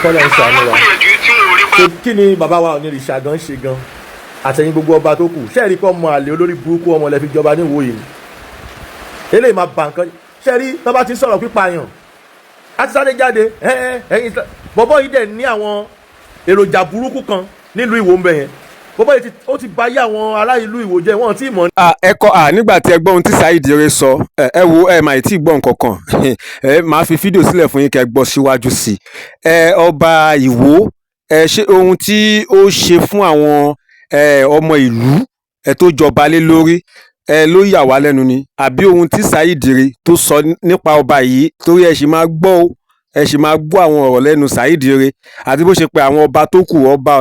kọ́lẹ̀ ń ṣàánú wa kí ni bàbá wa onírìṣà gan ṣe gan àtẹ̀yìn gbogbo ọba tó kù ṣẹ́ẹ̀rí kọ́ ọmọ àlè olórí burúkú ọmọ lẹ́fi jọba ní ìwòye ni eléyìí máa bà nǹkan ṣẹ́ẹ̀rí tó bá ti sọ̀rọ̀ pípààyàn àti sáré jáde ẹ̀yìn bọ́bọ́ yìí dẹ̀ ní àwọn èròjà burúkú kan nílùú Ìwó ń bẹ yẹn bọ́bọ́ yìí ó ti bà yé àwọn ará ìlú Ìwó jẹ́ wọ́n tí mọ̀. ẹ kọ́ nígbà tí ẹ gbọ́ ohun tí Saheed Ire sọ ẹ wo ẹ máa tí ì gbọ́ nǹkan kan máa fi fídíò sílẹ̀ fún yín kẹ́ gbọ́ síwájú sí i Ọba Iwo ṣé ohun tí ó ṣe fún àwọn ọmọ ìlú tó jọba lé lórí ló yà wá lẹ́nu ni àbí ohun tí Saheed Ire tó sọ nípa ọba yìí torí ẹ sì máa gbọ́ àwọn ọ̀rọ̀ lẹ́nu Saheed Ire àti bó ṣe pé àwọn ọba tó kù ọba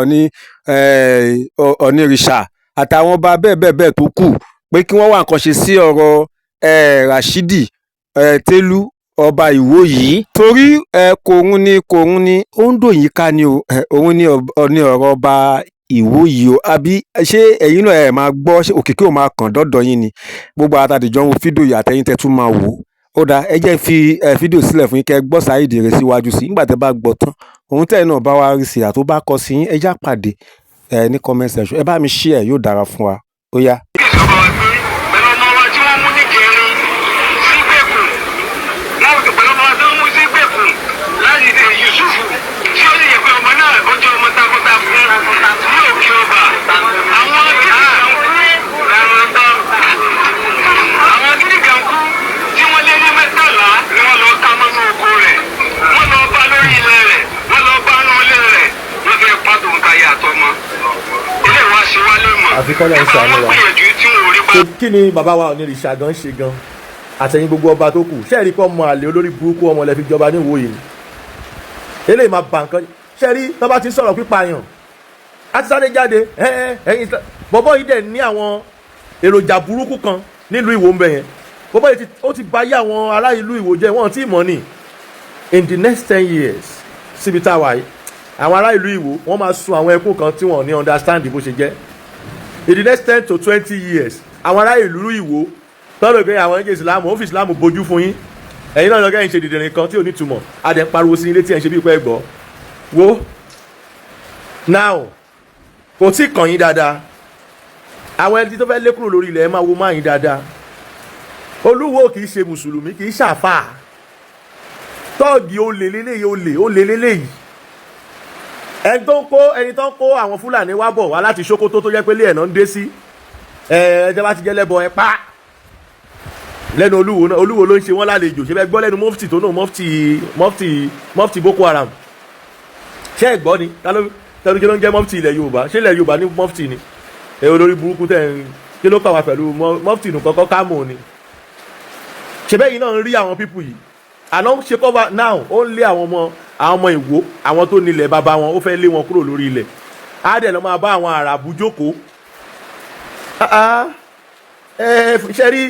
onírìṣà àtàwọn ọba bẹ́ẹ̀ tó kù pé kí wọ́n wá nǹkan ṣe sí ọ̀rọ̀ Rashidi Telu ọba Ìwó yìí torí kòrún ni ó ń dòyìn ká ni òun ní ọ̀rọ̀ ọba Ìwó yìí o àbí ṣé ẹ̀yin náà ẹ̀ máa gbọ́ ṣé òkìkí ò máa kàn dọ́dọ̀ yín ni gbogbo àtàdìjọ́ ń wo fídíò yìí àtẹ̀yìn tẹ́ tún máa wò ó dáa ẹ jẹ́ fi fídíò sílẹ̀ fún yín kẹ́ gbọ́ Saheed Ire síwájú sí nígbà tẹ́ bá gbọ́ tán òun tẹ́ náà bá wá rí sí àtó bá kọ sí yín ẹ já pàdé ní comment section ẹ bá mi share yóò dára fún wa ó yá. àfi kọ́lẹ̀ ń ṣàánú wa kí ni bàbá wa onírìṣà gan ṣe gan àtẹ̀yìn gbogbo ọba tó kù ṣẹ́ẹ̀rí kọ́ ọmọ àlè olórí burúkú ọmọ lẹ́fi jọba ní ìwòye ni eléyìí máa bà nǹkan ṣẹ́ẹ̀rí tó bá ti sọ̀rọ̀ pípààyàn àti sáré jáde ẹ̀yìn bọ́bọ́ yìí dẹ̀ ní àwọn èròjà burúkú kan nílùú Ìwó ń bẹ yẹn bọ́bọ́ yìí ó ti bà yé àwọn ará ìlú Ìwó jẹ́ wọ́n tí mọ̀ ní in the next 10 years síbi tá a wà yìí àwọn ará ìlú Ìwó wọ́n máa sun àwọn ẹkún kan tí wọ́n ní understand bó ṣe jẹ́ in the next 10 to 20 years àwọn ará ìlú Ìwó tọ́lọ̀ pé àwọn ẹ̀jẹ̀ ìsìlámù ó fi ìsìlámù bojú fún yín ẹ̀yin náà lọ́gẹ́ ìṣe dìdìrín kan tí ò ní túmọ̀ adẹ̀ ń pariwo sí ilé tí ẹ̀ ń ṣe bí pẹ́ gbọ́ wo now kò tí kàn yín dáadáa àwọn ẹni tó fẹ́ lé kúrò lórí ilẹ̀ ẹ máa wo máa yín dáadáa Olúwo kì í ṣe mùsùlùmí kì í ṣàfà tọ́ọ̀gì olè lélẹ́yìí ẹni tó ń kó àwọn Fúlàní wá bọ̀ wá láti Sókótó tó jẹ́ pé lé ẹ̀nà ń dé sí ẹjẹ́ bá ti jẹ́ lẹ́bọ̀ ẹ pa lẹ́nu Olúwo ló ń ṣe wọ́n lálejò ṣe fẹ́ gbọ́ lẹ́nu mufti tó náà mufti Boko Haram ṣé ẹ gbọ́ ni tẹnu kí ló ń jẹ́ mufti ilẹ̀ Yorùbá ṣé ilẹ̀ Yorùbá ní mufti ni olórí burúkú tẹ̀ ń kí ló kà wá pẹ̀lú mufti nù kọ́kọ́ kámò ni ṣe bẹ́ẹ̀ yìí náà ń rí àwọn pípù yìí àná ṣe cover now ó ń lé àwọn ọmọ Ìwó àwọn tó nílẹ̀ bàbá wọn ó fẹ́ lé wọn kúrò lórí ilẹ̀ á dẹ̀ lọ́ máa bá àwọn Àràbù jókòó ṣe rí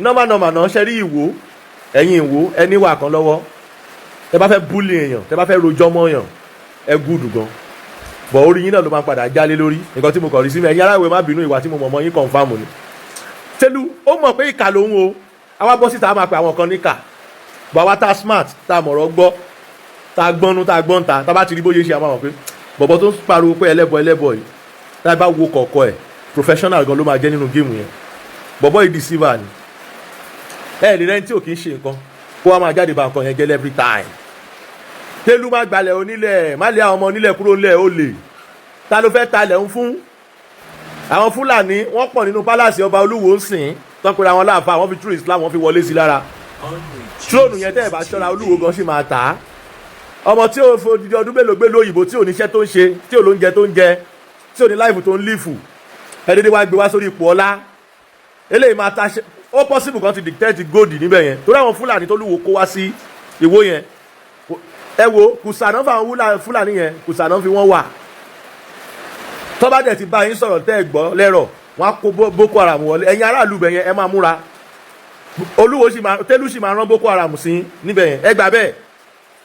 nọ́mà náà ṣe rí Ìwó ẹ̀yin Ìwó ẹni wà kan lọ́wọ́ tẹ bá fẹ́ búlì èèyàn tẹ bá fẹ́ rojọ́ mọ́ èèyàn ẹ gúdù gan bọ̀ orí yín náà ló máa padà jálé lórí nǹkan tí mo kàn rí sí mi ẹ̀yin aráàlú má bínú ìwà tí mo mọ̀ mọ́ yín kọ̀ǹfàmù ni Telu ó mọ̀ pé ìkà lòun o àwa bọ́ síta máa pe àwọn kan níkà bọ̀ àwa tá smart tá mọ̀rọ̀ gbọ́ tá gbọ́nú tá gbọ́nta tá bá ti rí bóyá ṣe àwọn àwọn pé bọ̀bọ̀ tó ń pariwo pé ẹlẹ́bọ yìí tá bá wo kọ̀ọ̀kọ̀ ẹ̀ professional gan ló máa jẹ́ nínú géèmù yẹn bọ̀bọ̀ yìí deceiver ni ẹ lè rẹ́ni tí ò kí ń ṣe nǹkan kó wá máa jáde bá nǹkan yẹn jẹ́ every time Telu má gbalẹ̀ onílẹ̀ má lé àwọn ọmọ onílẹ̀ kúrò ńlẹ̀ ó lè ta ló fẹ́ talẹ̀ ń fún àwọn Fúlàní wọ́n pọ̀ nínú pálásì ọba Olúwo ń sìn tán pé àwọn láàfà wọ́n fi true Islam wọ́n fi wọlé sí lára tróònù yẹn tẹ́ ẹ̀ bá ṣọ́ra Olúwo gan sì máa tà á ọmọ tí ó fòdìdí ọdún mélòó gbé lóyìnbó tí ò níṣẹ́ tó ń ṣe tí ò lóúnjẹ tó ń jẹ tí ò ní láìfù tó ń lífù ẹ̀ẹ́dẹ́dẹ́ wá gbé wá sórí ipò ọlá eléyìí máa ta ṣe ó possible kan ti dictate gold níbẹ̀ yẹn torí àwọn Fúlàní tó Olúwo kó wá sí Ìwó yẹn ẹ wo kùsànà fáwọn Fúlàní yẹn kùsànà fi wọ́n wà tọ́ba dẹ̀ ti bá yín sọ̀rọ̀ tẹ́ ẹ gbọ́ lẹ́rọ̀ wọ́n á kó Boko Haram wọlé ẹ̀yin aráàlú bẹ̀ yẹn ẹ máa múra Olúwo Telu sì máa rán Boko Haram sí níbẹ̀ yẹn ẹ gbà bẹ́ẹ̀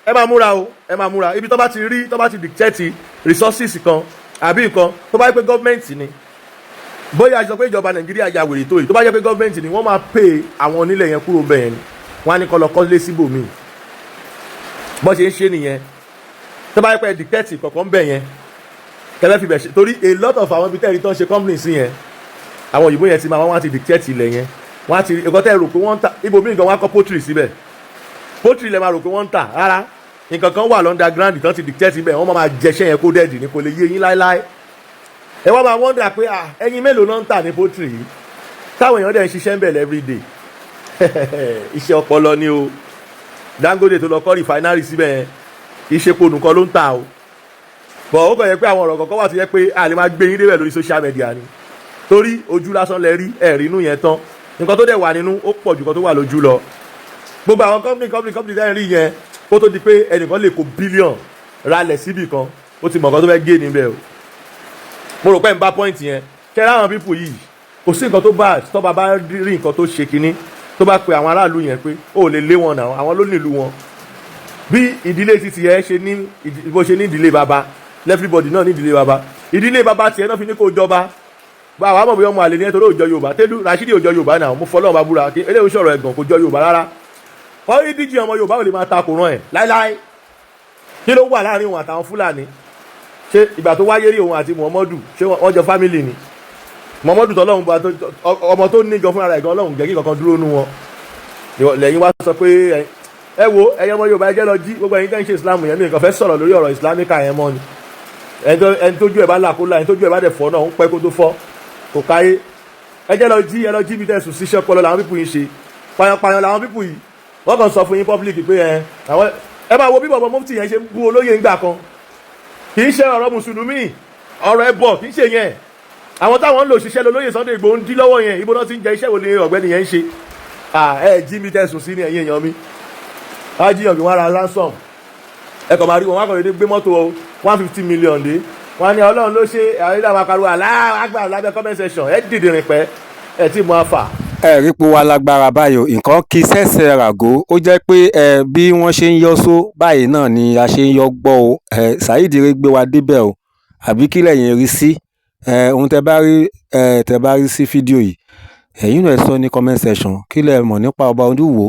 ẹ máa múra o ẹ máa múra ibi tọ́ba ti rí tọ́ba ti dictate resources kan àbí nǹkan tó bá yẹ pé gọ́ọ̀mẹ̀ntì ni bóyá a sọ pé ìjọba Nàìjíríà ya wèrè tó yìí tó bá yẹ pé gọ́ọ̀mẹ̀ntì ni wọ́n máa pay àwọn onílẹ̀ yẹn kúrò bẹ́ẹ̀ ni wọ́n á ní kọ́ lọ kọ́lé síbòmíì bọ́ ṣe ń ṣe nìyẹn tó bá yẹ pé dictate kọ̀ọ̀kan bẹ̀ yẹn kẹfẹ́ fi bẹ̀ ṣe torí a lot of àwọn ibi tẹ́ẹ̀rí tó ń ṣe company sí yẹn àwọn òyìnbó yẹn ti máa wọ́n á ti dictate ilẹ̀ yẹn wọ́n á ti ẹ̀kọ́ tẹ́ rò pé wọ́n ń ta ibòmíì gan wọ́n á kọ́ poultry síbẹ̀ poultry lè máa rò pé wọ́n ń tà rárá nǹkan kan wà underground tán ti dictate ibẹ̀ wọ́n máa jẹṣẹ́ yẹn kó dẹ́ẹ̀dì ní kò lè yé yín láéláé ẹ wá máa wonder pé ẹyin mélòó náà ń tà ní poultry yìí táwọn èèyàn dẹ̀ ń ṣiṣẹ́ ń bẹ̀ everyday iṣẹ́ ọpọlọ ni o Dangote tó lọ kọ́ refinery síbẹ̀ yẹn ìṣepo nìkan ló ń tà o bọ̀ ó kàn yẹ pé àwọn ọ̀rọ̀ kọ̀ọ̀kan wà tó yẹ pé a lè máa gbé yín débẹ̀ lórí social media ni torí ojú lásán lẹ rí ẹ̀rí inú yẹn tán nǹkan tó dẹ̀ wà nínú ó pọ̀ jù kan tó wà lójú lọ gbogbo àwọn company tẹ́ ń rí yẹn kó tó di pé ẹnìkan lè kó bílíọ̀n ralẹ̀ síbì kan ó ti mọ̀ nǹkan tó fẹ́ gé níbẹ̀ o mo rò pé n bá point yẹn kẹ́rẹ́ àwọn pípù yìí kò sí nǹkan tó bá tọ́ba bá rí nǹkan tó ṣe kinní tó bá pe àwọn aráàlú yẹn pé ó lè lé wọn náà àwọn ló nílùú wọn bí ìdílé titi yẹn ṣe ní bó ṣe ní ìdílé baba everybody náà ní ìdílé baba ìdílé baba tiẹ̀ náà fi ní kó jọba bá àwọn àmọ̀ bí ọmọ àlè ní ẹ̀ torí òjọ Yorùbá Telu Rashidi òjọ Yorùbá náà mo fọlọ́ ọba búra kí eléyìí sọ̀rọ̀ ẹ̀gàn kò jọ Yorùbá rárá wọ́n rí díjì ọmọ Yorùbá ò lè máa ta kò rán ẹ̀ láíláí kí ló wà láàrin òun àtàwọn Fúlàní ṣé ìgbà tó wáyé rí òun àti Muhammadu ṣé wọ́n jọ fámìlì ni Muhammadu tọ́lọ́hún bá ọmọ tó ní gan fúnra rẹ̀ gan Ọlọ́run jẹ́ kí kankan dúró nú wọn lẹ́yìn wá sọ pé ẹ wo ẹ̀yin ọmọ Yorùbá ẹ jẹ́ lọ jí gbogbo ẹ̀yin tẹ́ ń ṣe Islam yẹn mi nǹkan fẹ́ sọ̀rọ̀ lórí ọ̀rọ̀ Islamic yẹn mọ́ ni ẹni tójú ẹ̀ bá là kó là ẹni tójú ẹ̀ bá dẹ̀ fọ́ náà ń pẹ́ kó tó fọ́ kò káyé ẹ jẹ́ lọ jí bí tẹ̀sùn síṣẹ́ pọlọ làwọn pípù yìí ṣe payanpayan làwọn pípù yìí wọ́n kàn sọ fún yín public pé ẹ máa wo bí bọ̀bọ̀ mufti yẹn ṣe bú olóyè ńgbà kan kì í ṣe ọ̀rọ̀ mùsùlùmí ọ̀rọ̀ ẹbọ kì í ṣe yẹn àwọn táwọn ń lò ṣiṣẹ́ lólóyè Sunday Igboho ń dí lọ́wọ́ yẹn ibo náà ti ń jẹ iṣẹ́ wo ni ọ̀gbẹ́ni yẹn ń ṣe ẹ jí mi tẹ̀sùn sí ní ẹ̀yìn èèyàn mi wọ́n á jíyàn bí wọ́n ra ransom ẹ kàn máa rí wọn wọ́n á kàn lè gbé mọ́tò 150 million dé wọ́n á ní Ọlọ́run ló ṣe àrídà máa pariwo aláàgbà lábẹ́ comment section ẹ dìde rìn pẹ́ ẹ tí mo á fà. ẹ rí pé wa lágbára báyìí nǹkan kí sẹ́sẹ̀ ràgó ó jẹ́ pé bí wọ́n ṣe ń yọ́ só báyìí náà ni a ṣe ń yọ́ gbọ́ o Saheed Ire gbé wa débẹ̀ o àbí kí lẹ̀yin rí sí ohun tẹ bá rí sí fídíò yìí ẹ̀yin náà sọ ní comment section kí lẹ mọ̀ nípa Ọba Ìwó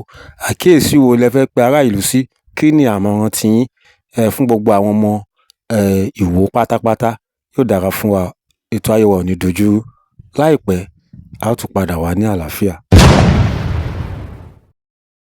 àkíyèsí wo lẹ fẹ́ pe ará ìlú sí kí ni àmọ̀ràn tiyín fún gbogbo àwọn ọmọ Ìwó pátápátá yóò dára fún wa ètò ayé wa ò ní dojúrú láìpẹ́ a ó tún padà wá ní àlàáfíà.